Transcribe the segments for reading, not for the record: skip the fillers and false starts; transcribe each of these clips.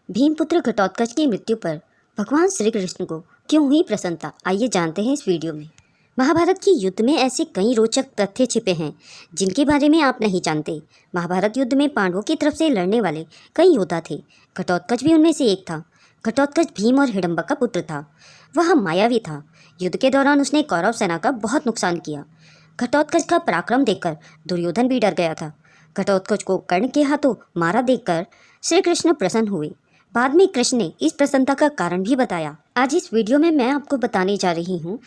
भीमपुत्र घटोत्कच की मृत्यु पर भगवान श्री कृष्ण को क्यों हुई प्रसन्नता, आइए जानते हैं इस वीडियो में। महाभारत की युद्ध में ऐसे कई रोचक तथ्य छिपे हैं जिनके बारे में आप नहीं जानते। महाभारत युद्ध में पांडवों की तरफ से लड़ने वाले कई योद्धा थे। घटोत्कच भी उनमें से एक था। घटोत्कच भीम और हिडम्बा का पुत्र था। वह मायावी था। युद्ध के दौरान उसने कौरव सेना का बहुत नुकसान किया। घटोत्कच का पराक्रम देखकर दुर्योधन भी डर गया था। घटोत्कच को कर्ण के हाथों मारा देखकर श्री कृष्ण प्रसन्न हुए। बाद में कृष्ण ने इस प्रसन्नता का कारण भी बताया। आज इस वीडियो में मैं आपको बताने जा रही हूँ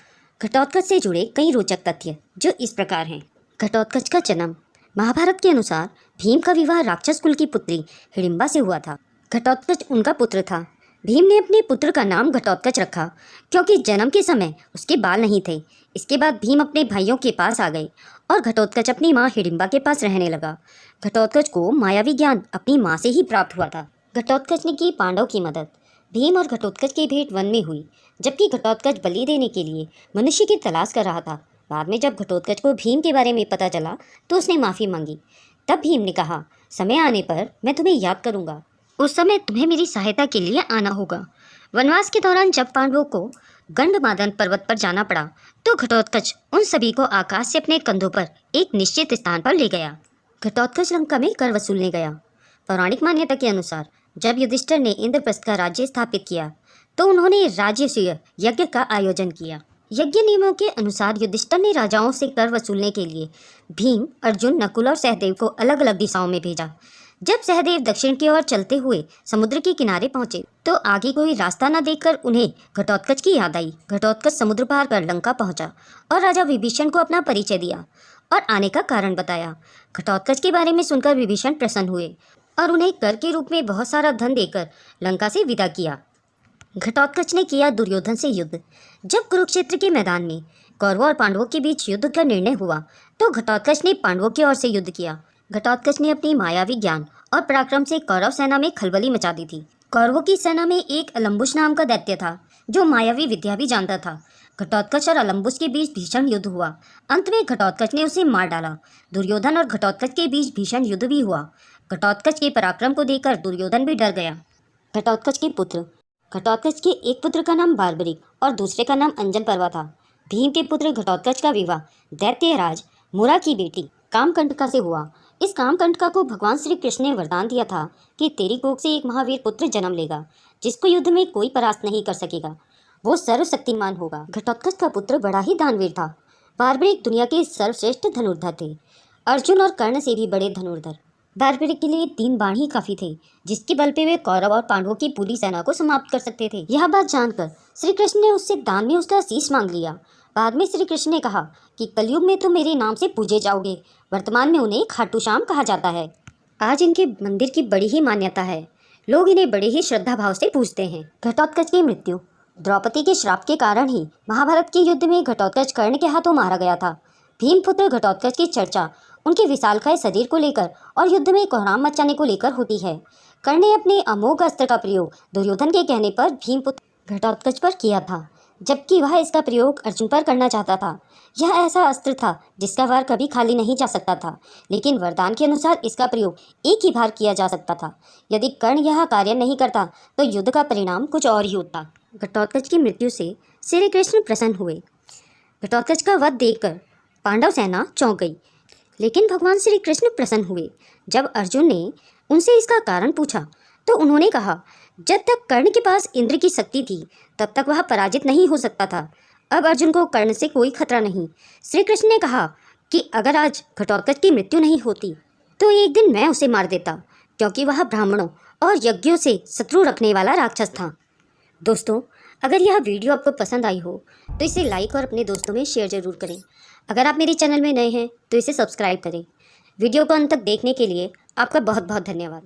घटोत्कच से जुड़े कई रोचक तथ्य, जो इस प्रकार हैं। घटोत्कच का जन्म। महाभारत के अनुसार भीम का विवाह राक्षस कुल की पुत्री हिडिम्बा से हुआ था। घटोत्कच उनका पुत्र था। भीम ने अपने पुत्र का नाम घटोत्कच रखा क्योंकि जन्म के समय उसके बाल नहीं थे। इसके बाद भीम अपने भाइयों के पास आ गए और घटोत्कच अपनी माँ हिडिम्बा के पास रहने लगा। घटोत्कच को मायावी ज्ञान अपनी माँ से ही प्राप्त हुआ था। घटोत्कच ने की पांडव की मदद। भीम और घटोत्कच की भेंट वन में हुई, जबकि घटोत्कच बलि देने के लिए मनुष्य की तलाश कर रहा था। बाद में जब घटोत्कच को भीम के बारे में पता चला तो उसने माफ़ी मांगी। तब भीम ने कहा, समय आने पर मैं तुम्हें याद करूँगा। उस समय तुम्हें मेरी सहायता के लिए आना होगा। वनवास के दौरान जब पांडवों को गंडमादन पर्वत पर जाना पड़ा तो घटोत्कच उन सभी को आकाश से अपने कंधों पर एक निश्चित स्थान पर ले गया। घटोत्कच लंका में कर वसूलने गया। पौराणिक मान्यता के अनुसार जब युधिष्ठिर ने इंद्रप्रस्थ का राज्य स्थापित किया तो उन्होंने राजसूय यज्ञ का आयोजन किया। यज्ञ नियमों के अनुसार युधिष्ठिर ने राजाओं से कर वसूलने के लिए भीम, अर्जुन, नकुल और सहदेव को अलग अलग दिशाओं में भेजा। जब सहदेव दक्षिण की ओर चलते हुए समुद्र के किनारे पहुंचे तो आगे कोई रास्ता न देखकर उन्हें घटोत्कच की याद आई। घटोत्कच समुद्र पार कर लंका पहुंचा और राजा विभीषण को अपना परिचय दिया और आने का कारण बताया। घटोत्कच के बारे में सुनकर विभीषण प्रसन्न हुए और उन्हें कर के रूप में बहुत सारा धन देकर लंका से विदा किया। घटोत्कच ने किया दुर्योधन से युद्ध। जब कुरुक्षेत्र के मैदान में कौरवों और पांडवों के बीच युद्ध का निर्णय हुआ तो घटोत्कच ने पांडवों की ओर से युद्ध किया। घटोत्कच ने अपनी मायावी ज्ञान और पराक्रम से कौरव सेना में खलबली मचा दी थी। कौरवों की सेना में एक अलम्बुस नाम का दैत्य था जो मायावी विद्या भी जानता था। घटोत्कच और अलम्बुस के बीच भीषण युद्ध हुआ। अंत में घटोत्कच ने उसे मार डाला। दुर्योधन और घटोत्कच के बीच भीषण युद्ध भी हुआ। घटोत्कच के पराक्रम को देखकर दुर्योधन भी डर गया। घटोत्कच के पुत्र। घटोत्कच के एक पुत्र का नाम बार्बरिक और दूसरे का नाम अंजन पर्वा था। भीम के पुत्र घटोत्कच का विवाह दैत्यराज मुरा की बेटी कामकंटका से हुआ। इस कामकंटका को भगवान श्री कृष्ण ने वरदान दिया था कि तेरी कोख से एक महावीर पुत्र जन्म लेगा जिसको युद्ध में कोई परास्त नहीं कर सकेगा। वो सर्वशक्तिमान होगा। घटोत्कच का पुत्र बड़ा ही दानवीर था। बार्बरिक दुनिया के सर्वश्रेष्ठ धनुर्धर थे, अर्जुन और कर्ण से भी बड़े धनुर्धर। बार्बरिक के लिए 3 बाण ही काफी थे, जिसके बल पे वे कौरव और पांडवों की पूरी सेना को समाप्त कर सकते थे। यह बात जानकर श्री कृष्ण ने उससे दान में उसका शीश मांग लिया। बाद में श्री कृष्ण ने कहा कि कलयुग में तुम मेरे नाम से पूजे जाओगे। वर्तमान में उन्हें खाटू श्याम कहा जाता है। आज इनके मंदिर की बड़ी ही मान्यता है। लोग इन्हें बड़े ही श्रद्धा भाव से पूजते हैं। घटोत्कच की मृत्यु। द्रौपदी के श्राप के कारण ही महाभारत के युद्ध में घटोत्कच कर्ण के हाथों मारा गया था। भीमपुत्र घटोत्कच की चर्चा उनके विशालकाय शरीर को लेकर और युद्ध में कोहराम मचाने को लेकर होती है। कर्ण ने अपने अमोघ अस्त्र का प्रयोग दुर्योधन के कहने पर भीमपुत्र घटोत्कच पर किया था, जबकि वह इसका प्रयोग अर्जुन पर करना चाहता था। यह ऐसा अस्त्र था जिसका वार कभी खाली नहीं जा सकता था, लेकिन वरदान के अनुसार इसका प्रयोग एक ही बार किया जा सकता था। यदि कर्ण यह कार्य नहीं करता तो युद्ध का परिणाम कुछ और ही होता। घटोत्कच की मृत्यु से श्री कृष्ण प्रसन्न हुए। घटोत्कच का वध देखकर पांडव सेना चौंक गई, लेकिन भगवान श्री कृष्ण प्रसन्न हुए। जब अर्जुन ने उनसे इसका कारण पूछा तो उन्होंने कहा, जब तक कर्ण के पास इंद्र की शक्ति थी तब तक वह पराजित नहीं हो सकता था। अब अर्जुन को कर्ण से कोई खतरा नहीं। श्री कृष्ण ने कहा कि अगर आज घटोत्कच की मृत्यु नहीं होती तो एक दिन मैं उसे मार देता, क्योंकि वह ब्राह्मणों और यज्ञों से शत्रु रखने वाला राक्षस था। दोस्तों, अगर यह वीडियो आपको पसंद आई हो तो इसे लाइक और अपने दोस्तों में शेयर ज़रूर करें। अगर आप मेरे चैनल में नए हैं तो इसे सब्सक्राइब करें। वीडियो को अंत तक देखने के लिए आपका बहुत बहुत धन्यवाद।